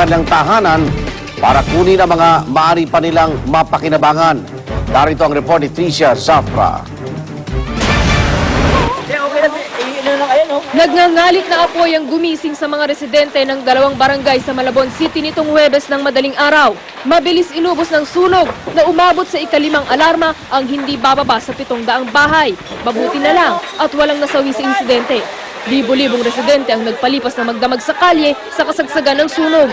kanilang tahanan para kunin ang mga maaari pa nilang mapakinabangan. Narito ang report ni Tricia Zafra. Nagngangalit na apoy ang gumising sa mga residente ng dalawang barangay sa Malabon City nitong Huwebes ng madaling araw. Mabilis inubos ng sunog na umabot sa ika-5 alarma ang hindi bababa sa 700 bahay. Mabuti na lang at walang nasawi sa insidente. Libo-libong residente ang nagpalipas na magdamag sa kalye sa kasagsagan ng sunog.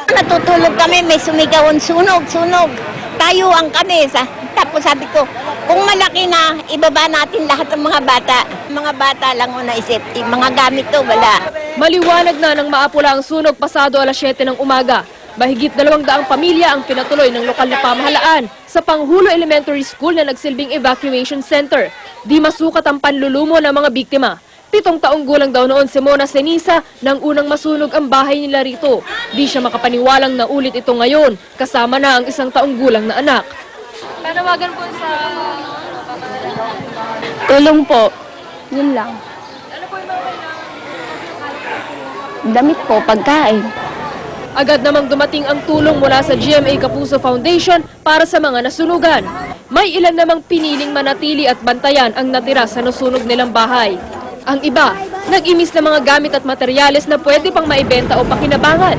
Natutulog kami, may sumigawan sunog. Tayuan kami. Tapos sabi ko, kung malaki na, ibaba natin lahat ng mga bata. Mga bata lang una isip, mga gamit to, wala. Maliwanag na nang maapula ang sunog pasado alas 7 ng umaga. Mahigit 200 pamilya ang pinatuloy ng lokal na pamahalaan sa Panghulo Elementary School na nagsilbing evacuation center. Di masukat ang panlulumo ng mga biktima. 7 taong gulang daw noon si Mona Senisa nang unang masunog ang bahay nila rito. Di siya makapaniwalang naulit ito ngayon, kasama na ang 1 taong gulang na anak. Panawagan po sa Tulong po. Yun lang. ano po yung mga kailangan? Damit po, pagkain. Agad namang dumating ang tulong mula sa GMA Kapuso Foundation para sa mga nasunugan. May ilan namang piniling manatili at bantayan ang natira sa nasunog nilang bahay. Ang iba, nag-imis na mga gamit at materyales na pwede pang maibenta o pakinabangan.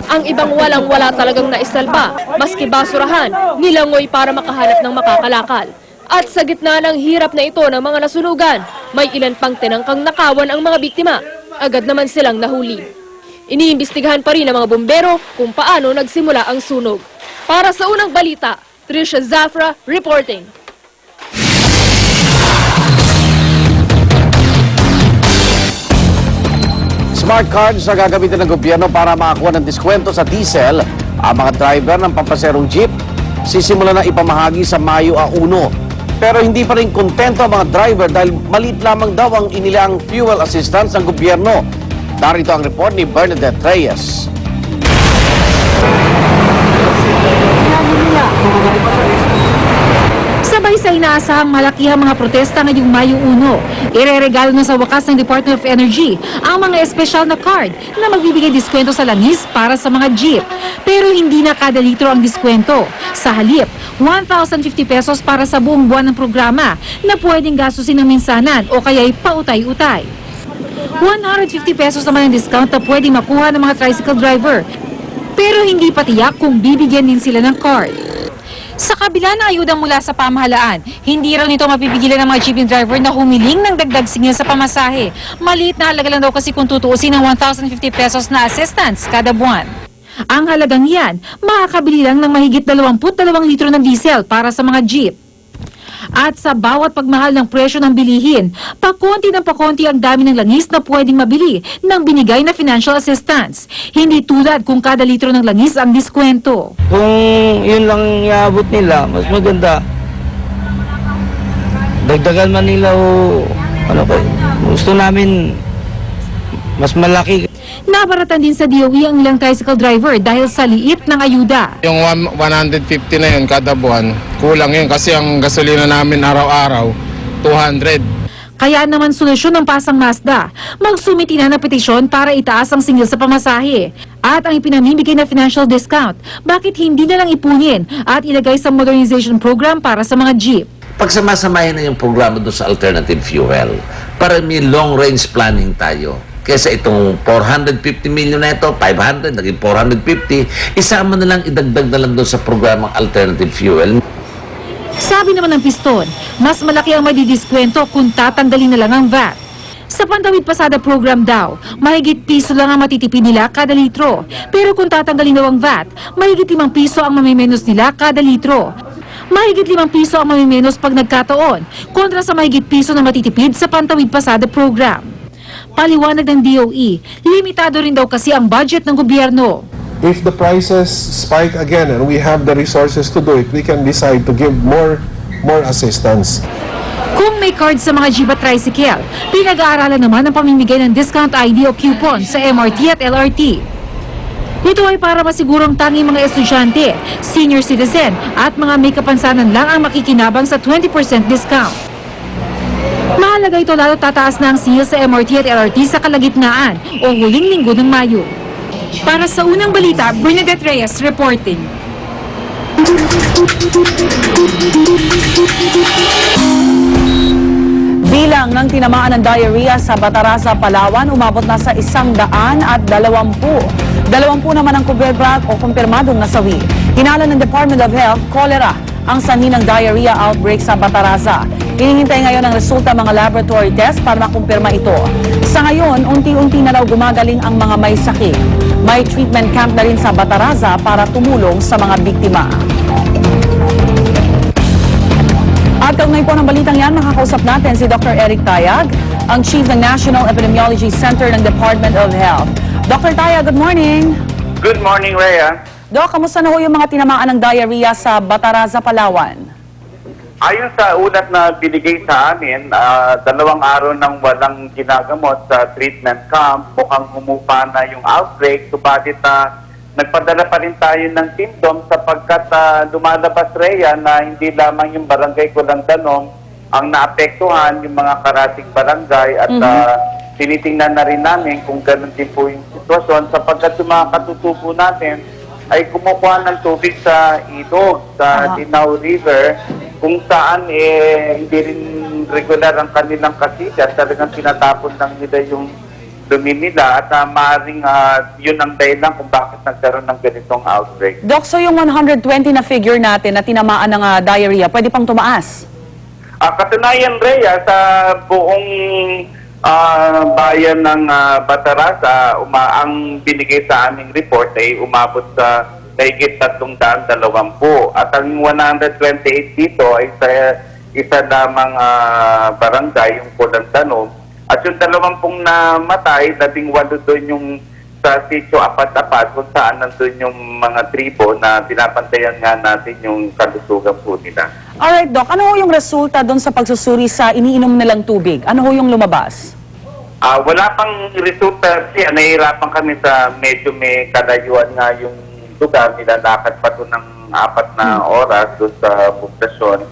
Ang ibang walang-wala talagang naisalba, maski basurahan, nilangoy para makahanap ng makakalakal. At sa gitna ng hirap na ito ng mga nasunugan, may ilan pang tinangkang nakawan ang mga biktima. Agad naman silang nahuli. Iniimbestigahan pa rin ng mga bumbero kung paano nagsimula ang sunog. Para sa unang balita, Tricia Zafra reporting. Smart cards na gagamitin ng gobyerno para makakuha ng diskwento sa diesel ang mga driver ng pampaserong jeep. Sisimula na ipamahagi sa Mayo 1. Pero hindi pa rin kontento ang mga driver dahil maliit lamang daw ang inilang fuel assistance ng gobyerno. Narito ang report ni Bernadette Reyes. Sabay sa inaasahang malakihang mga protesta ngayong Mayo 1, ireregalo na sa wakas ng Department of Energy ang mga espesyal na card na magbibigay diskwento sa langis para sa mga jeep. Pero hindi na kada litro ang diskwento. Sa halip, 1,050 pesos para sa buong buwan ng programa na pwedeng gastusin ng minsanan o kaya'y pautay-utay. 150 pesos naman ang discount na pwedeng makuha ng mga tricycle driver. Pero hindi pa tiyak kung bibigyan din sila ng card. Sa kabila ng ayuda mula sa pamahalaan, hindi raw nito mapipigilan ng mga jeepney driver na humiling ng dagdag singil sa pamasahe. Maliit na halaga lang daw kasi kung tutuusin ng 1,050 pesos na assistance kada buwan. Ang halagang yan, makakabili lang ng mahigit 22 litro ng diesel para sa mga jeep. At sa bawat pagmahal ng presyo ng bilihin, pakonti ng pakonti ang dami ng langis na pwedeng mabili ng binigay na financial assistance. Hindi tulad kung kada litro ng langis ang diskwento. Kung yun lang iabot nila, mas maganda. Dagdagan man nila o ano pa, gusto namin mas malaki. Nabaratan din sa DOE ang ilang tricycle driver dahil sa liit ng ayuda. Yung 150 na yun kada buwan, kulang yun kasi ang gasolina namin araw-araw, 200. Kaya naman solusyon ng Pasang Mazda, magsumiti na ng petisyon para itaas ang singil sa pamasahe. At ang ipinamimigay na financial discount, bakit hindi na lang ipunin at ilagay sa modernization program para sa mga jeep? Pagsamasamahin na yung programa doon sa alternative fuel para may long-range planning tayo. Kesa itong 450 million na ito, 500, naging 450, isama na lang, idagdag na lang doon sa programang alternative fuel. Sabi naman ng piston, mas malaki ang madidiskwento kung tatanggalin na lang ang VAT. Sa Pantawid Pasada program daw, mahigit piso lang ang matitipid nila kada litro. Pero kung tatanggalin daw ang VAT, mahigit 5 piso ang mamimenos nila kada litro. Mahigit 5 piso ang mamimenos pag nagkataon, kontra sa mahigit piso na matitipid sa Pantawid Pasada program. Paliwanag ng DOE, limitado rin daw kasi ang budget ng gobyerno. If the prices spike again and we have the resources to do it, we can decide to give more assistance. Kung may card sa mga jeep at tricycle, pinag-aaralan naman ang pamimigay ng discount ID o coupon sa MRT at LRT. Ito ay para masigurong tanging mga estudyante, senior citizen at mga may kapansanan lang ang makikinabang sa 20% discount. Mahalaga ito lalo tataas na ang singil sa MRT at LRT sa kalagitnaan o huling linggo ng Mayo. Para sa unang balita, Bernadette Reyes reporting. Bilang ng tinamaan ng diarrhea sa Bataraza, Palawan, umabot na sa 120. 20 naman ang kumpirmadong nasawi. Hinala ng Department of Health, cholera ang sanhi ng diarrhea outbreak sa Bataraza. Hinihintay ngayon ang resulta mga laboratory test para makumpirma ito. Sa ngayon, unti-unti na raw gumagaling ang mga may sakit. May treatment camp na rin sa Bataraza para tumulong sa mga biktima. At kaugnay po ng balitang yan, makakausap natin si Dr. Eric Tayag, ang Chief ng National Epidemiology Center ng Department of Health. Dr. Tayag, good morning. Good morning, Rhea. Doc, kamusta na ho yung mga tinamaan ng diarrhea sa Bataraza, Palawan? Ayon sa ulat na binigay sa amin, 2 araw nang walang ginagamot sa treatment camp, mukhang humupa na yung outbreak, subalit nagpadala pa rin tayo ng symptoms sapagkat lumalabas, Rhea, na hindi lamang yung barangay Kulandanong ang naapektuhan, yung mga karating barangay at tinitingnan na rin namin kung ganun din po yung sitwasyon sapagkat yung mga katutubo natin ay kumukuha ng tubig sa ilog, sa Dinao River, kung saan hindi rin regular ang kanilang kasikat, talagang tinatapon lang nila yung dumi nila at maaaring yun ang dahilan kung bakit nagkaroon ng ganitong outbreak. Doc, so yung 120 na figure natin na tinamaan ng diarrhea, pwede pang tumaas? Katunayan, Rhea, sa buong bayan ng Bataraza, ang binigay sa aming report ay umabot sa higit 320 at ang 128 dito ay sa isa lamang barangay, yung Kulandanong. At yung 20 namatay, 18 doon yung sa sitio apat-apat kung saan nandun yung mga tribo na pinapantayan nga natin yung kalusugan po nila. Alright, Doc. Ano ho yung resulta doon sa pagsusuri sa iniinom nilang tubig? Ano ho yung lumabas? Wala pang resulta kasi nahihirapan kami sa medyo may kalayuan nga yung lugar. Nilalakad pa to ng 4 na oras doon sa poblasyon.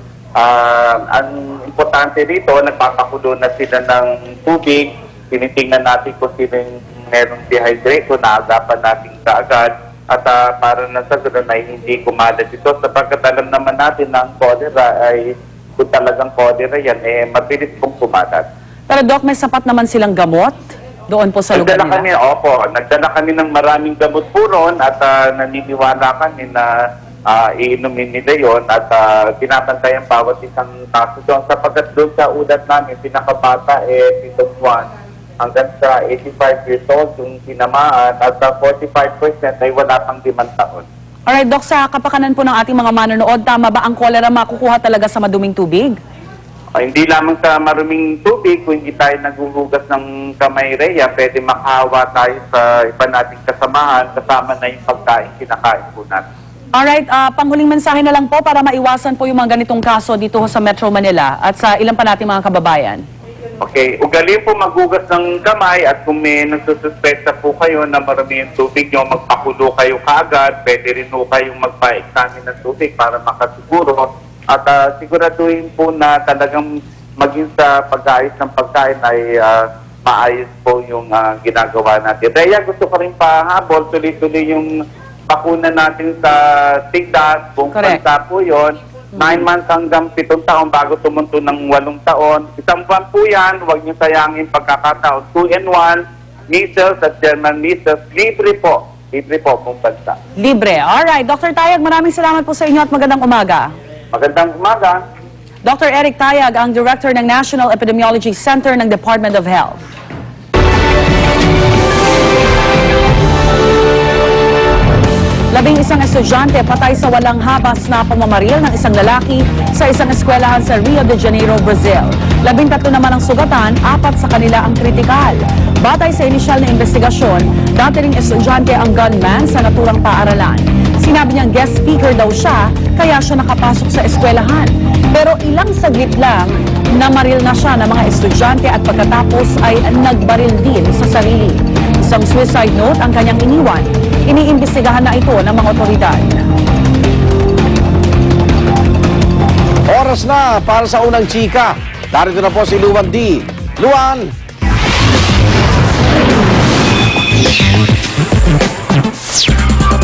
Ang importante dito, nagpapakulo na sila ng tubig. Tinitingnan natin kung sino yung merong dehydration na agapan natin kaagad. At para na sa ganoon ay hindi kumalat ito sapagkat alam naman natin na ang cholera ay kung talagang cholera yan, mabilis pong kumalat. Pero Doc, may sapat naman silang gamot doon po sa lugar nila? Nagdala kami ng maraming gamot po roon at naniniwala kami na iinumin nila yon at pinapantayan bawat isang kaso doon sapagkat doon sa ulat namin, pinakabata 7 buwan hanggang sa 85 years old yung tinamaan at 45% ay wala pang 5 taon. Alright, Doc, sa kapakanan po ng ating mga manonood, tama ba ang cholera makukuha talaga sa maduming tubig? Hindi lamang sa maruming tubig, kung hindi tayo naghuhugas ng kamay, Rhea, pwede makahawa tayo sa iba nating kasamahan, kasama na yung pagkain kinakain po natin. Alright, panghuling mensahe na lang po para maiwasan po yung mga ganitong kaso dito sa Metro Manila at sa ilan pa nating mga kababayan. Okay, ugaliin po maghugas ng kamay at kung may nagsususpekta po kayo na marami yung tubig nyo, magpakulo kayo kaagad, pwede rin po kayong magpa-examine ng tubig para makasiguro at siguraduhin po na talagang maging sa pag-aayos ng pagkain ay maayos po yung ginagawa natin. Kaya gusto ko rin pahabol, tuloy-tuloy yung bakuna natin sa tigdas, buong bansa po yun. 9 months hanggang 7 taon bago tumunto ng 8 taon. 1 buwan po yan, huwag niyo sayangin pagkakataon. 2-in-1, measles at German measles, libre po. Libre po buong bansa. Libre. Alright, Dr. Tayag, maraming salamat po sa inyo at magandang umaga. Magandang umaga. Dr. Eric Tayag, ang Director ng National Epidemiology Center ng Department of Health. Labing isang estudyante patay sa walang habas na pamamaril ng isang lalaki sa isang eskwelahan sa Rio de Janeiro, Brazil. 13 naman ang sugatan, 4 sa kanila ang kritikal. Batay sa inisyal na investigasyon, dati ring estudyante ang gunman sa naturang paaralan. Sinabi niyang guest speaker daw siya, kaya siya nakapasok sa eskwelahan. Pero ilang saglit lang, namaril na siya ng mga estudyante at pagkatapos ay nagbaril din sa sarili. Isang suicide note ang kanyang iniwan. Iniimbestigahan na ito ng mga otoridad. Oras na para sa unang chika. Narito na po si Luan D. Luan!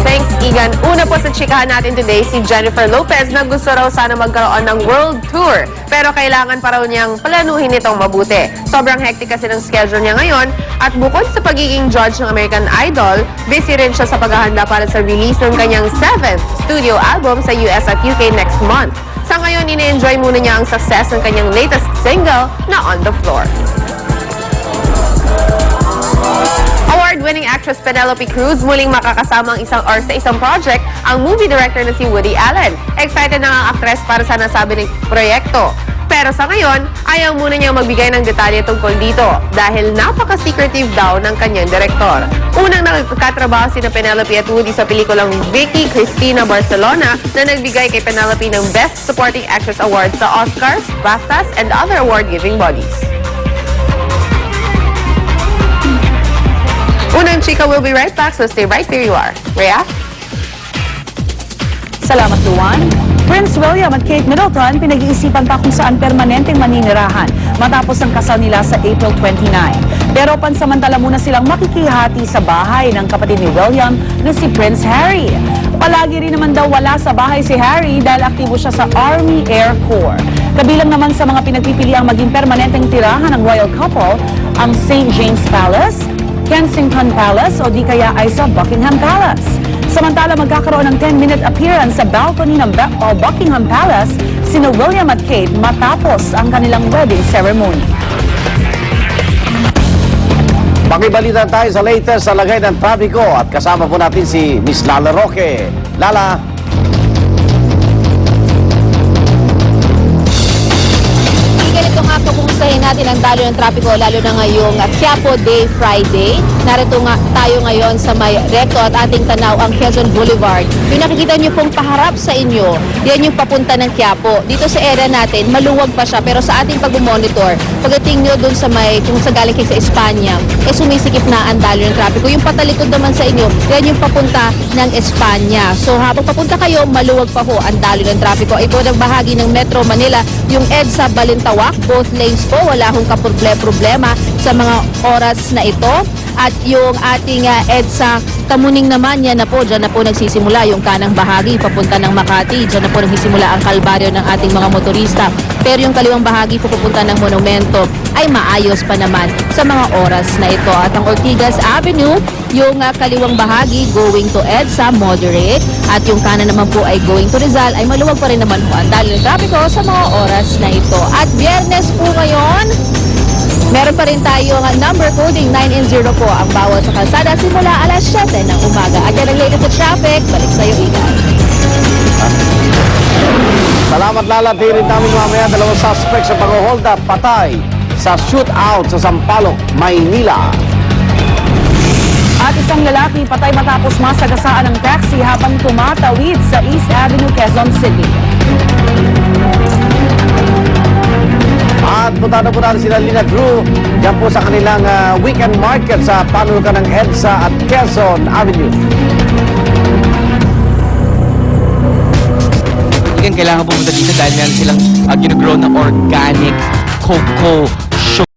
Thanks, Igan. Una po sa chikahan natin today, si Jennifer Lopez na gusto raw sana magkaroon ng world tour. Pero kailangan pa raw niyang planuhin itong mabuti. Sobrang hectic kasi ng schedule niya ngayon. At bukod sa pagiging judge ng American Idol, busy rin siya sa paghahanda para sa release ng kanyang 7th studio album sa US at UK next month. Sa ngayon, ine-enjoy muna niya ang success ng kanyang latest single na On the Floor. Award-winning actress Penelope Cruz muling makakasama sa isang project ang movie director na si Woody Allen. Excited na ang actress para sa nasabi ng proyekto. Pero sa ngayon, ayaw muna niyang magbigay ng detalye tungkol dito dahil napaka-secretive daw ng kanyang direktor. Unang nagkatrabaho sina Penelope at Woody sa pelikulang Vicky Cristina Barcelona na nagbigay kay Penelope ng Best Supporting Actress Award sa Oscars, BAFTAs, and other award-giving bodies. Unang chika will be right back, so stay right where you are. Rhea? Salamat, Luan. Prince William at Kate Middleton pinag-iisipan pa kung saan permanenteng maninirahan matapos ang kasal nila sa April 29. Pero pansamantala muna silang makikihati sa bahay ng kapatid ni William na si Prince Harry. Palagi rin naman daw wala sa bahay si Harry dahil aktibo siya sa Army Air Corps. Kabilang naman sa mga pinagpipiliang maging permanenteng tirahan ng royal couple ang St. James Palace, Kensington Palace o di kaya ay sa Buckingham Palace. Samantala, magkakaroon ng 10-minute appearance sa balcony ng Buckingham Palace sina William at Kate matapos ang kanilang wedding ceremony. Pakibalita tayo sa latest sa lagay ng trapiko at kasama po natin si Miss Lala Roque. Lala. Ganito nga kumustahin natin ang dalo ng trapiko lalo na ngayong Quiapo Day Friday. Narito nga tayo ngayon sa may recto at ating tanaw ang Quezon Boulevard. Yung nakikita niyo pong paharap sa inyo, yan yung papunta ng Quiapo. Dito sa area natin, maluwag pa siya pero sa ating pag-monitor, pagdating nyo dun sa may, kung sa galing kayo sa Espanya, sumisikip na ang dalo ng trapiko. Yung patalikod naman sa inyo, yan yung papunta ng Espanya. So habang papunta kayo, maluwag pa ho ang dalo ng trapiko. Ito ang bahagi ng Metro Manila, yung EDSA Balintawak, both lanes po, wala hong problema sa mga oras na ito. At yung ating EDSA Tamuning naman, yan na po, dyan na po nagsisimula yung kanang bahagi papunta ng Makati. Dyan na po nagsisimula ang kalbaryo ng ating mga motorista. Pero yung kaliwang bahagi po papunta ng Monumento ay maayos pa naman sa mga oras na ito. At ang Ortigas Avenue, yung kaliwang bahagi going to EDSA, moderate. At yung kanan naman po ay going to Rizal, ay maluwag pa rin naman po ang daloy ng trapiko sa mga oras na ito. At Biyernes po ngayon, meron pa rin tayo ang number coding 9 po ang bawat sa kalsada simula alas 7 ng umaga. At yan ang latest sa traffic. Balik sa'yo, Igan. Salamat, Lala. Tirin namin mamaya dalawang suspect sa pag-hold up patay sa shootout sa Sampaloc, Maynila. At isang lalaki patay matapos masagasaan ng taxi habang tumatawid sa East Avenue, Quezon City. At punta na po natin sila Lina Drew yan po sa kanilang weekend market sa panulukan ng EDSA at Quezon Avenue. Kailangan pumunta dito dahil meron silang ginogrow na organic cocoa